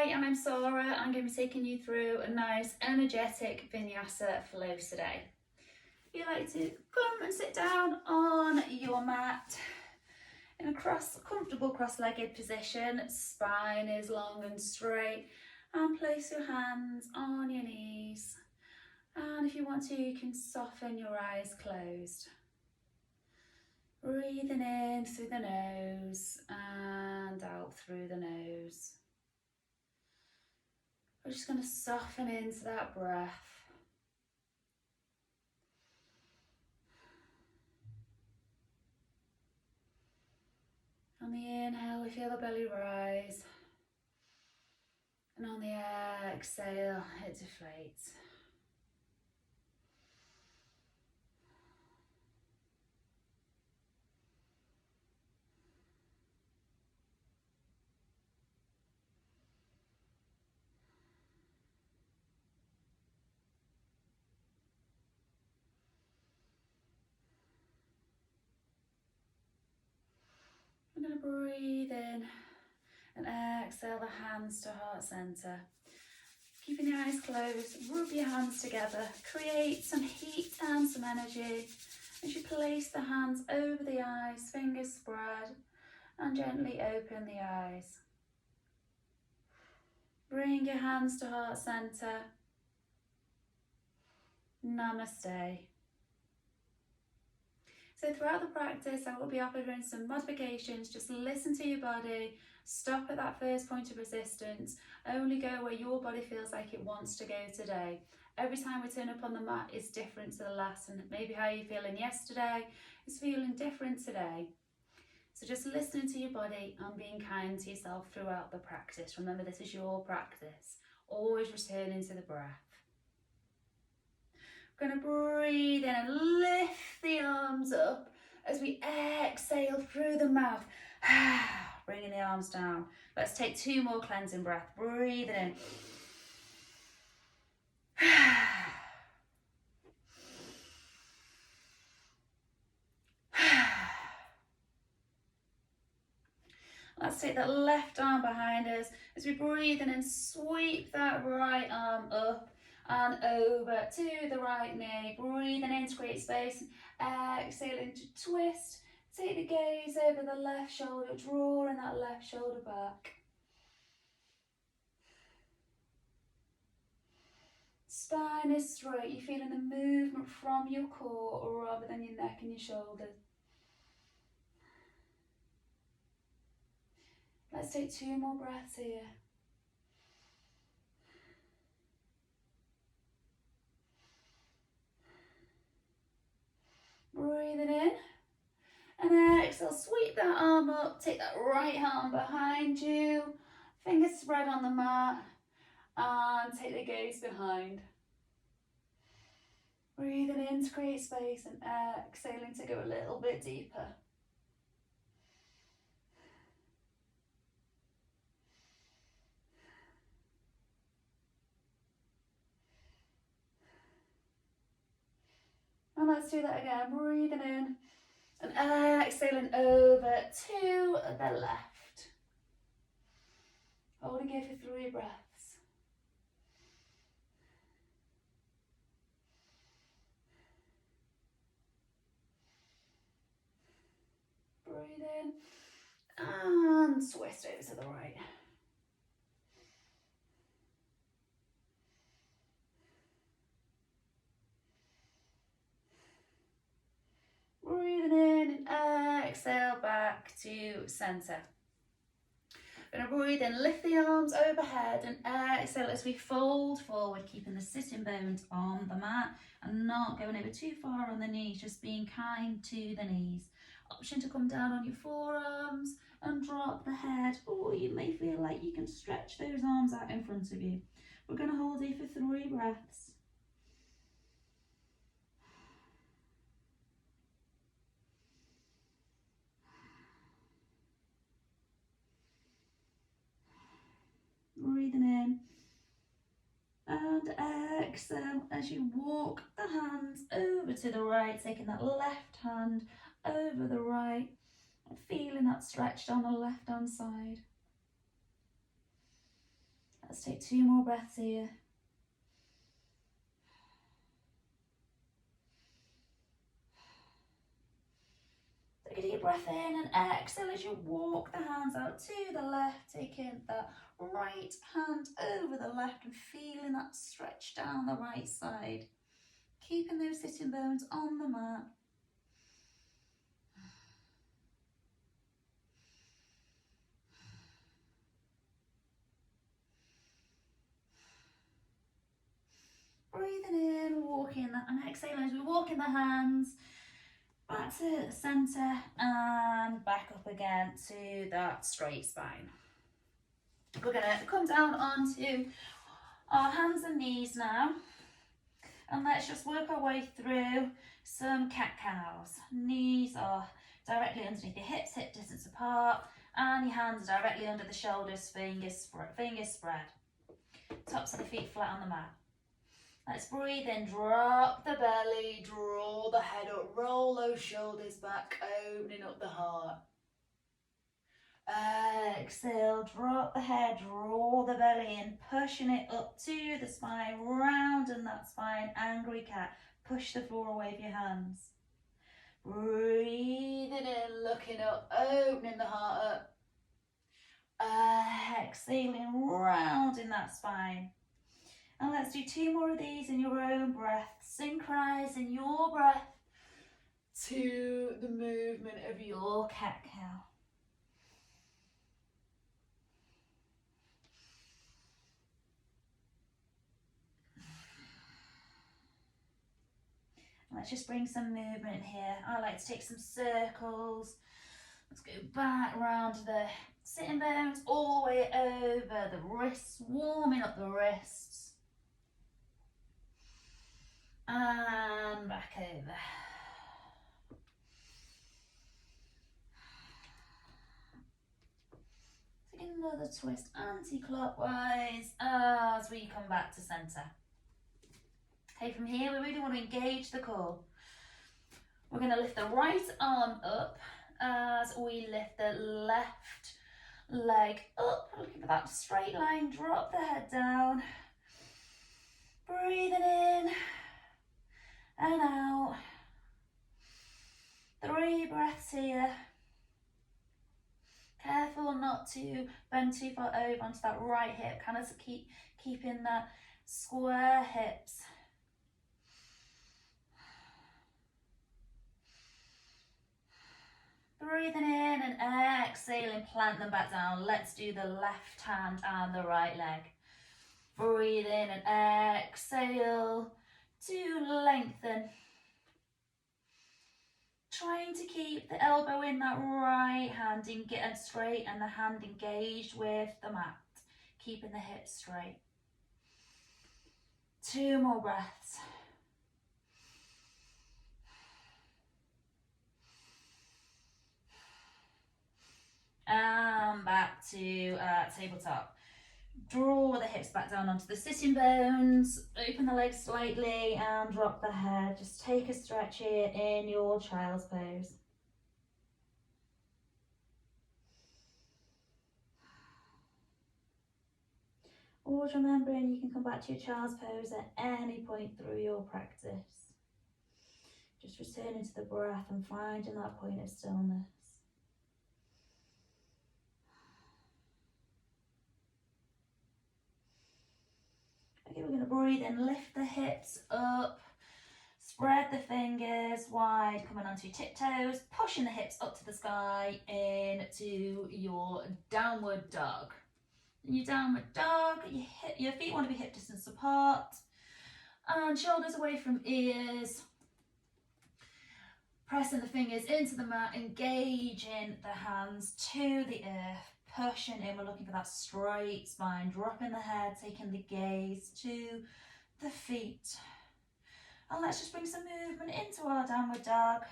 Hi, I'm Sarah. I'm going to be taking you through a nice energetic Vinyasa flow today. You like to come and sit down on your mat in a comfortable cross-legged position. Spine is long and straight, and place your hands on your knees. And if you want to, you can soften your eyes closed. Breathing in through the nose and out through the nose. We're just going to soften into that breath. On the inhale, we feel the belly rise. And on the exhale, it deflates. We're going to breathe in and exhale the hands to heart center. Keeping your eyes closed, rub your hands together, create some heat and some energy as you place the hands over the eyes, fingers spread, and gently open the eyes. Bring your hands to heart center. Namaste. So throughout the practice, I will be offering some modifications. Just listen to your body, stop at that first point of resistance, only go where your body feels like it wants to go today. Every time we turn up on the mat is different to the last, and maybe how you're feeling yesterday is feeling different today. So just listening to your body and being kind to yourself throughout the practice. Remember, this is your practice. Always returning to the breath. We're going to breathe in and lift the arms up as we exhale through the mouth. Bringing the arms down. Let's take 2 more cleansing breaths. Breathing in. Let's take that left arm behind us as we breathe in and sweep that right arm up and over to the right knee. Breathing in to create space. Exhaling to twist. Take the gaze over the left shoulder, drawing that left shoulder back. Spine is straight. You're feeling the movement from your core rather than your neck and your shoulders. Let's take 2 more breaths here. Breathing in. And exhale, sweep that arm up, take that right arm behind you, fingers spread on the mat, and take the gaze behind. Breathing in to create space and exhaling to go a little bit deeper. And let's do that again, breathing in and exhaling over to the left. Holding here for 3 breaths. Breathe in and twist over to the right. Breathing in and exhale back to center. We're going to breathe in, lift the arms overhead and exhale as we fold forward, keeping the sitting bones on the mat and not going over too far on the knees, just being kind to the knees. Option to come down on your forearms and drop the head, or you may feel like you can stretch those arms out in front of you. We're going to hold here for 3 breaths. Breathing in and exhale as you walk the hands over to the right, taking that left hand over the right and feeling that stretch down the left hand side. Let's take 2 more breaths here. Take a deep breath in and exhale as you walk the hands out to the left, taking the right hand over the left and feeling that stretch down the right side. Keeping those sitting bones on the mat. Breathing in, walking that, and exhaling as we walk in the hands back to the centre and back up again to that straight spine. We're going to come down onto our hands and knees now, and let's just work our way through some cat-cows. Knees are directly underneath your hips, hip distance apart, and your hands are directly under the shoulders, fingers spread. Tops of the feet flat on the mat. Let's breathe in, drop the belly, draw the head up, roll those shoulders back, opening up the heart. Exhale, drop the head, draw the belly in, pushing it up to the spine, rounding that spine, angry cat. Push the floor away with your hands. Breathing in, looking up, opening the heart up. Exhaling, rounding that spine. And let's do 2 more of these in your own breath, synchronizing your breath to the movement of your cat-cow. Let's just bring some movement here. I like to take some circles. Let's go back round the sitting bones, all the way over the wrists, warming up the wrists. And back over. Take another twist anti-clockwise as we come back to centre. Okay, from here we really want to engage the core. We're going to lift the right arm up as we lift the left leg up, looking for that straight line. Drop the head down. Breathing in and out. 3 breaths here. Careful not to bend too far over onto that right hip, kind of keeping that square hips. Breathing in and exhaling, plant them back down. Let's do the left hand and the right leg. Breathe in and exhale to lengthen. Trying to keep the elbow in that right hand and straight and the hand engaged with the mat. Keeping the hips straight. 2 more breaths. And back to tabletop. Draw the hips back down onto the sitting bones, open the legs slightly and drop the head. Just take a stretch here in your child's pose. Always remembering you can come back to your child's pose at any point through your practice. Just returning to the breath and finding that point of stillness. Okay, we're going to breathe in, lift the hips up, spread the fingers wide, coming onto your tiptoes, pushing the hips up to the sky into your downward dog. In your downward dog, your feet want to be hip distance apart and shoulders away from ears. Pressing the fingers into the mat, engaging the hands to the earth. Pushing in, we're looking for that straight spine, dropping the head, taking the gaze to the feet. And let's just bring some movement into our downward dog.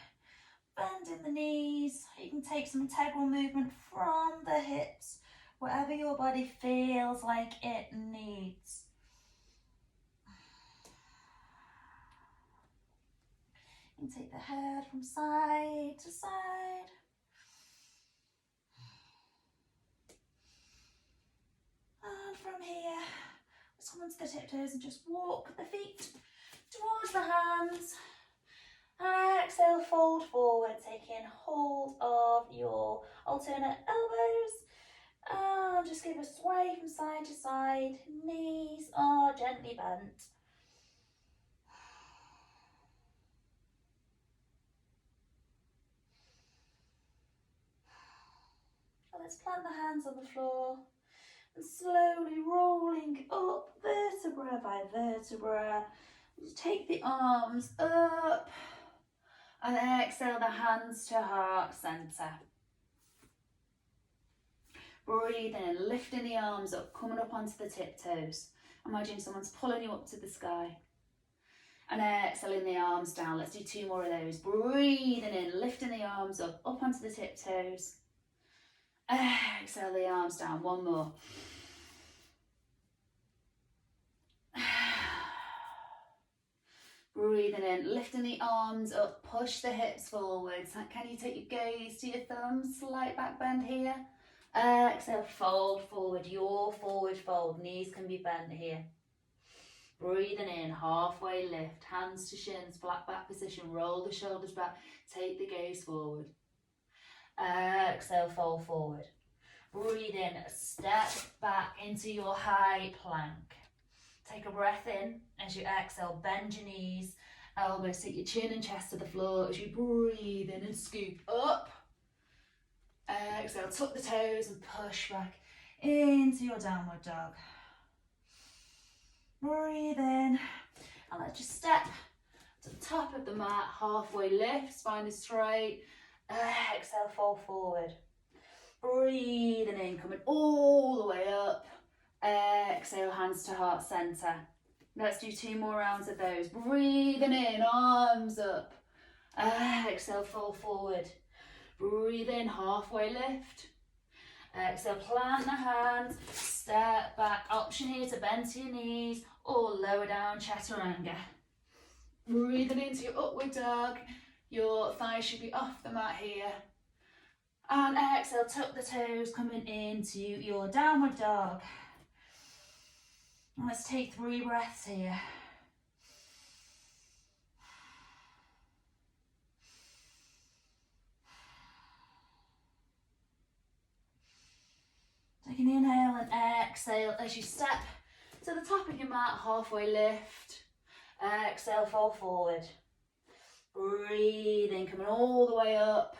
Bending the knees. You can take some integral movement from the hips, whatever your body feels like it needs. You can take the head from side to side. And from here, come onto the tiptoes and just walk the feet towards the hands. Exhale, fold forward, taking hold of your alternate elbows. And just give a sway from side to side. Knees are gently bent. And let's plant the hands on the floor and slowly rolling up vertebra by vertebra. Just take the arms up and exhale the hands to heart centre. Breathe in, lifting the arms up, coming up onto the tiptoes. Imagine someone's pulling you up to the sky. And exhaling the arms down. Let's do 2 more of those. Breathing in, lifting the arms up onto the tiptoes. Exhale the arms down. 1 more. Breathing in, lifting the arms up, push the hips forwards. Can you take your gaze to your thumbs? Slight back bend here. Exhale, fold forward, your forward fold. Knees can be bent here. Breathing in, halfway lift, hands to shins, flat back position, roll the shoulders back, take the gaze forward. Exhale, fold forward. Breathe in, step back into your high plank. Take a breath in as you exhale, bend your knees, elbows, take your chin and chest to the floor as you breathe in and scoop up. Exhale, tuck the toes and push back into your downward dog. Breathe in and let's just step to the top of the mat, halfway lift, spine is straight. Exhale, fold forward. Breathing in, coming all the way up. Exhale, hands to heart centre. Let's do 2 more rounds of those. Breathing in, arms up. Exhale, fold forward. Breathe in, halfway lift. Exhale, plant the hands, step back. Option here to bend to your knees or lower down, chaturanga. Breathing into your upward dog. Your thighs should be off the mat here. And exhale, tuck the toes, coming into your downward dog. Let's take 3 breaths here. Take an inhale and exhale as you step to the top of your mat, halfway lift. Exhale, fold forward. Breathe in, coming all the way up.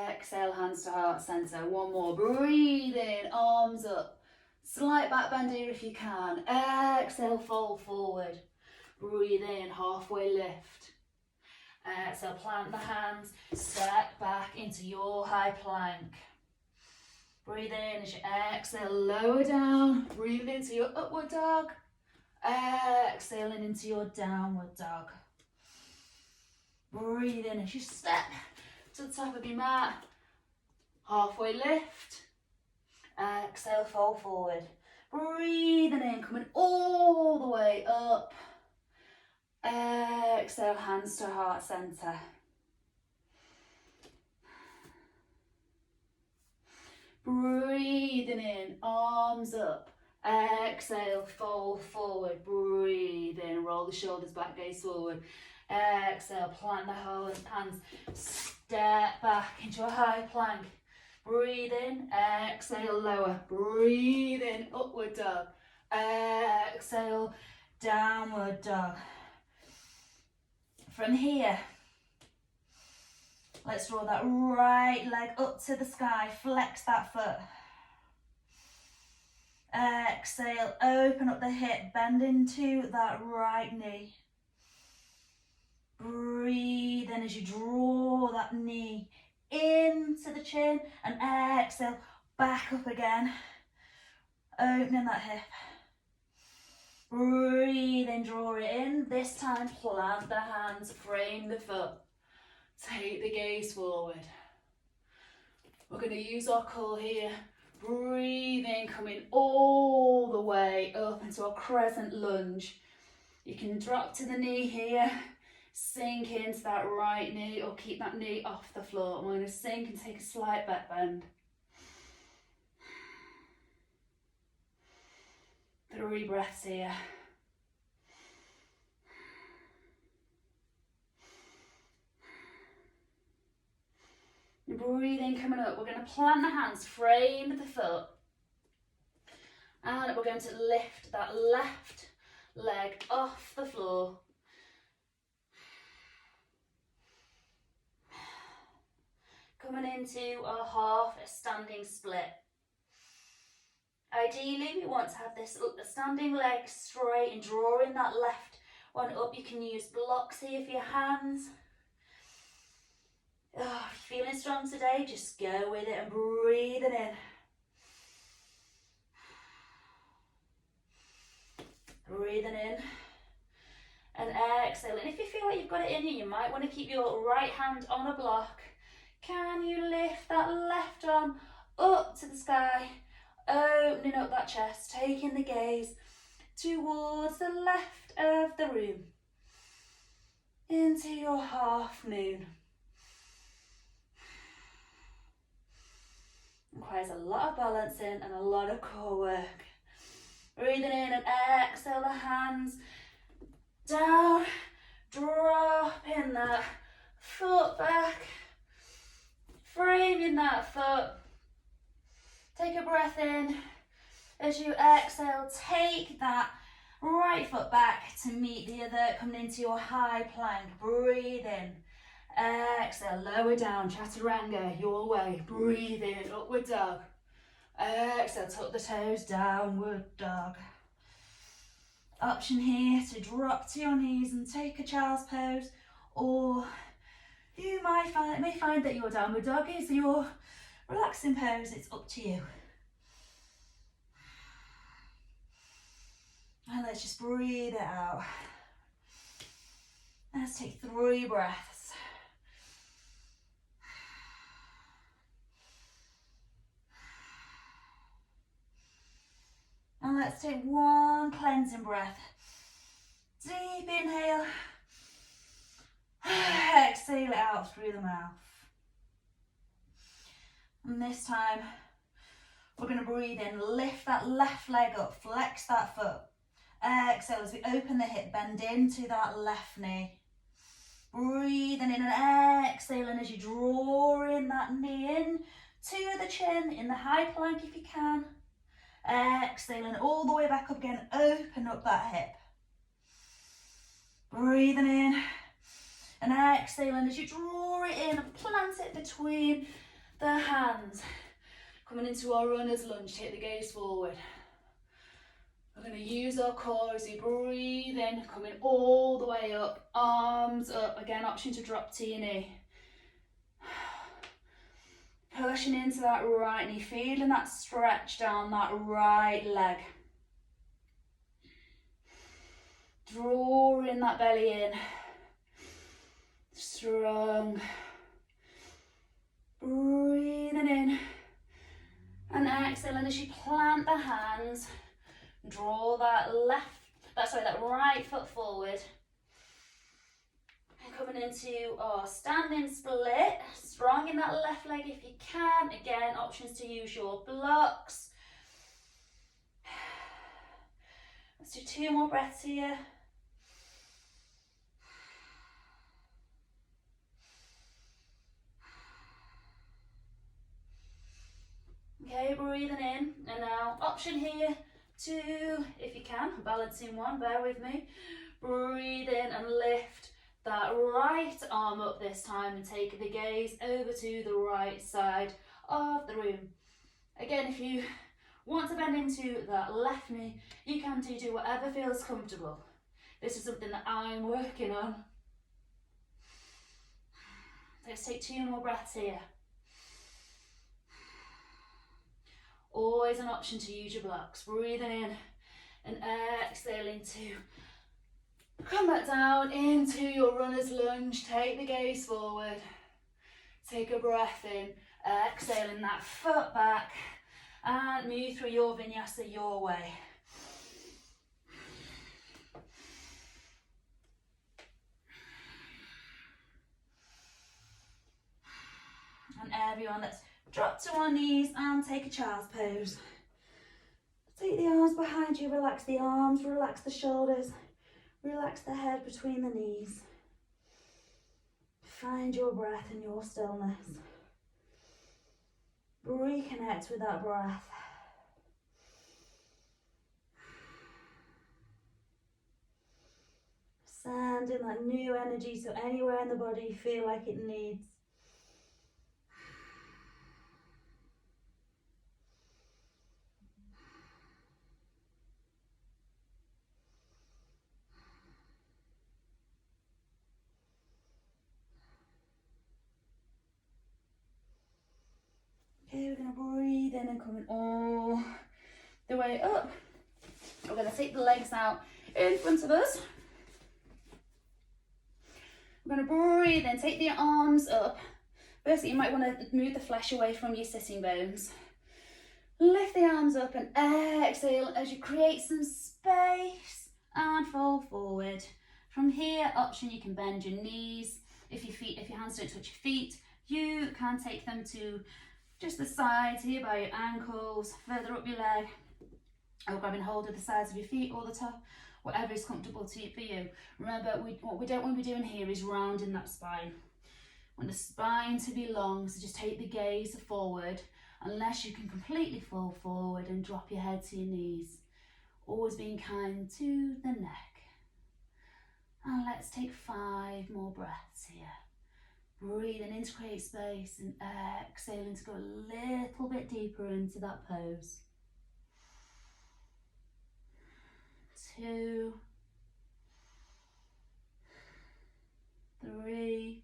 Exhale, hands to heart centre. 1 more. Breathe in, arms up. Slight back bend here if you can. Exhale, fold forward. Breathe in, halfway lift. Exhale, plant the hands. Step back into your high plank. Breathe in as you exhale, lower down. Breathe into your upward dog. Exhaling into your downward dog. Breathe in as you step to the top of your mat. Halfway lift. Exhale, fold forward. Breathing in, coming all the way up. Exhale, hands to heart centre. Breathing in, arms up. Exhale, fold forward. Breathe in, roll the shoulders back, gaze forward. Exhale, plant the hands. Step back into a high plank. Breathe in, exhale, lower. Breathe in, upward dog. Exhale, downward dog. From here, let's draw that right leg up to the sky. Flex that foot. Exhale, open up the hip, bend into that right knee. Breathe in as you draw that knee into the chin and exhale, back up again, opening that hip. Breathe in, draw it in. This time, plant the hands, frame the foot. Take the gaze forward. We're going to use our core here. Breathe in, coming all the way up into a crescent lunge. You can drop to the knee here. Sink into that right knee or keep that knee off the floor. We're going to sink and take a slight back bend. 3 breaths here. Breathing, coming up. We're going to plant the hands, frame the foot. And we're going to lift that left leg off the floor. Coming into our half standing split. Ideally, we want to have this standing leg straight and drawing that left one up. You can use blocks here for your hands. Oh, if you're feeling strong today, just go with it and breathing in. Breathing in and exhaling. If you feel like you've got it in you, you might want to keep your right hand on a block. Can you lift that left arm up to the sky, opening up that chest, taking the gaze towards the left of the room, into your half moon. Requires a lot of balancing and a lot of core work. Breathing in and exhale the hands down, dropping that foot back, framing that foot. Take a breath in. As you exhale, take that right foot back to meet the other, coming into your high plank. Breathe in. Exhale, lower down, chaturanga, your way. Breathe in, upward dog. Exhale, tuck the toes, downward dog. Option here to drop to your knees and take a child's pose, or you may find that your downward dog is your relaxing pose. It's up to you. And let's just breathe it out. Let's take 3 breaths. And let's take 1 cleansing breath. Deep inhale. Exhale it out through the mouth. And this time, we're going to breathe in, lift that left leg up, flex that foot. Exhale as we open the hip, bend into that left knee. Breathing in and exhaling as you draw in that knee in to the chin, in the high plank if you can. Exhaling all the way back up again, open up that hip. Breathing in and exhaling as you draw it in and plant it between the hands. Coming into our runner's lunge, take the gaze forward. We're going to use our core as we breathe in, coming all the way up, arms up. Again, option to drop to your knee. Pushing into that right knee, feeling that stretch down that right leg. Drawing that belly in. Strong. Breathing in. And exhaling as you plant the hands. Draw that right foot forward. And coming into our standing split. Strong in that left leg if you can. Again, options to use your blocks. Let's do 2 more breaths here. Okay, breathing in. And now, option here to, if you can, balancing one, bear with me. Breathe in and lift that right arm up this time and take the gaze over to the right side of the room. Again, if you want to bend into that left knee, you can do whatever feels comfortable. This is something that I'm working on. Let's take 2 more breaths here. Always an option to use your blocks. Breathing in and exhaling to come back down into your runner's lunge. Take the gaze forward. Take a breath in. Exhaling that foot back and move through your vinyasa your way. And everyone, let's drop to our knees and take a child's pose. Take the arms behind you, relax the arms, relax the shoulders, relax the head between the knees. Find your breath and your stillness. Reconnect with that breath. Send in that new energy to anywhere in the body you feel like it needs. Okay, we're going to breathe in and coming all the way up. We're going to take the legs out in front of us. We're going to breathe in, take the arms up. Firstly, you might want to move the flesh away from your sitting bones. Lift the arms up and exhale as you create some space and fold forward. From here, option, you can bend your knees. If your hands don't touch your feet, you can take them to just the sides here by your ankles, further up your leg, or grabbing hold of the sides of your feet or the top, whatever is comfortable for you. Remember, what we don't want to be doing here is rounding that spine. We want the spine to be long, so just take the gaze forward, unless you can completely fall forward and drop your head to your knees. Always being kind to the neck. And let's take 5 more breaths here. Breathing in to create space and exhaling to go a little bit deeper into that pose. 2, 3,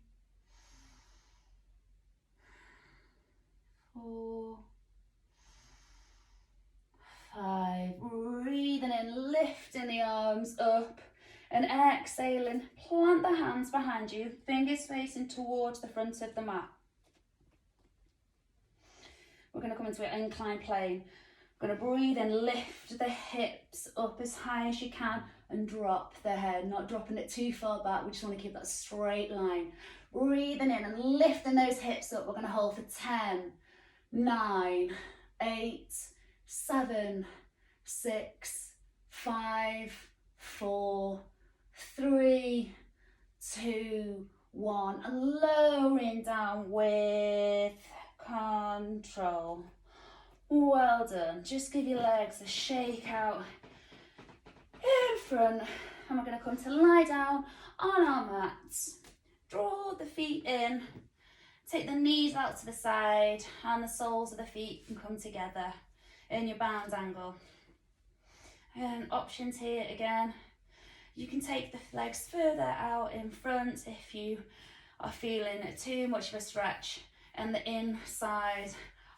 4, 5. Breathing in, lifting the arms up and exhaling. Plant the hands behind you, fingers facing towards the front of the mat. We're going to come into an inclined plane. We're going to breathe and lift the hips up as high as you can and drop the head, not dropping it too far back. We just want to keep that straight line. Breathing in and lifting those hips up. We're going to hold for 10, 9, 8, 7, 6, 5, 4, 3, 2, 1. And lowering down with control. Well done. Just give your legs a shake out in front. And we're going to come to lie down on our mats. Draw the feet in. Take the knees out to the side and the soles of the feet can come together in your bound angle. Options here again. You can take the legs further out in front if you are feeling too much of a stretch in the inside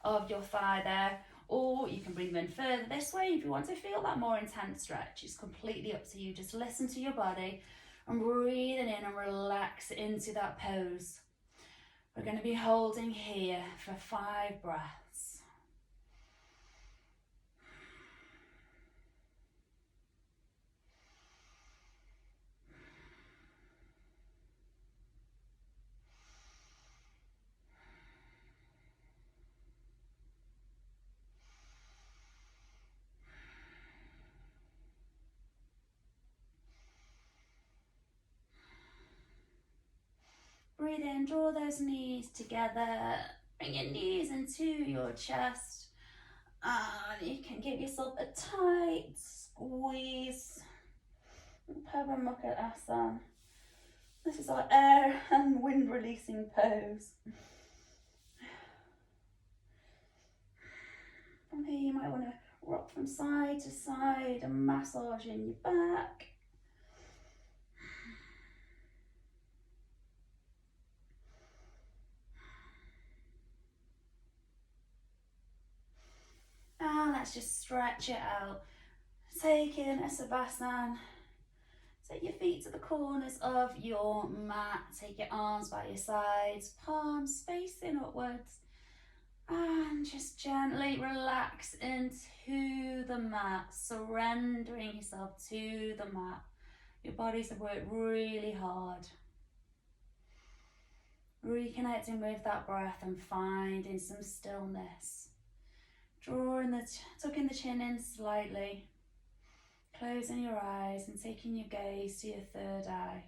of your thigh there, or you can bring them in further this way if you want to feel that more intense stretch. It's completely up to you. Just listen to your body and breathing in and relax into that pose. We're going to be holding here for 5 breaths. Breathe in, draw those knees together, bring your knees into your chest, and you can give yourself a tight squeeze. Purvamukha Asana. This is our air and wind releasing pose. From here you might want to rock from side to side and massage in your back. And let's just stretch it out. Take in a Savasana. Take your feet to the corners of your mat. Take your arms by your sides, palms facing upwards. And just gently relax into the mat, surrendering yourself to the mat. Your bodies have worked really hard. Reconnecting with that breath and finding some stillness. tucking the chin in slightly, closing your eyes and taking your gaze to your third eye.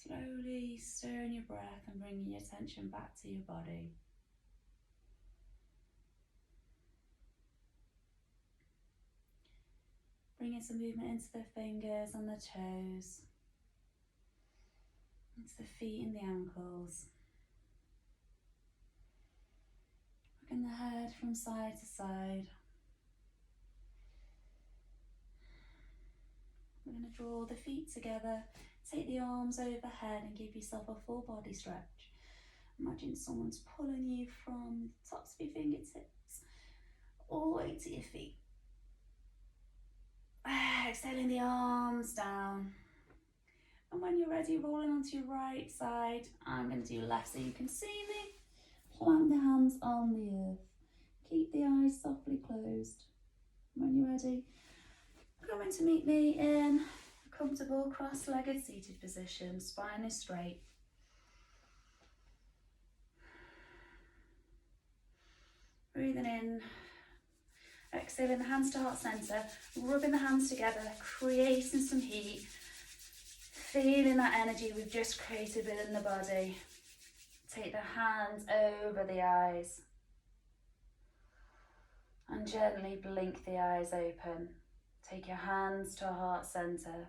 Slowly stirring your breath and bringing your attention back to your body. Bringing some movement into the fingers and the toes, into the feet and the ankles. Rocking the head from side to side. We're going to draw the feet together, take the arms overhead and give yourself a full body stretch. Imagine someone's pulling you from the tops of your fingertips all the way to your feet. Exhaling the arms down. And when you're ready, rolling onto your right side. I'm going to do left so you can see me. Plant the hands on the earth. Keep the eyes softly closed. When you're ready, coming to meet me in a comfortable cross-legged seated position. Spine is straight. Breathing in. Exhaling the hands to heart centre, rubbing the hands together, creating some heat, feeling that energy we've just created within the body. Take the hands over the eyes and gently blink the eyes open. Take your hands to heart centre,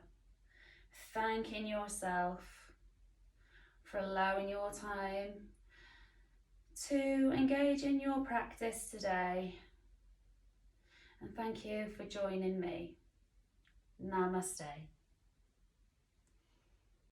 thanking yourself for allowing your time to engage in your practice today. And thank you for joining me. Namaste.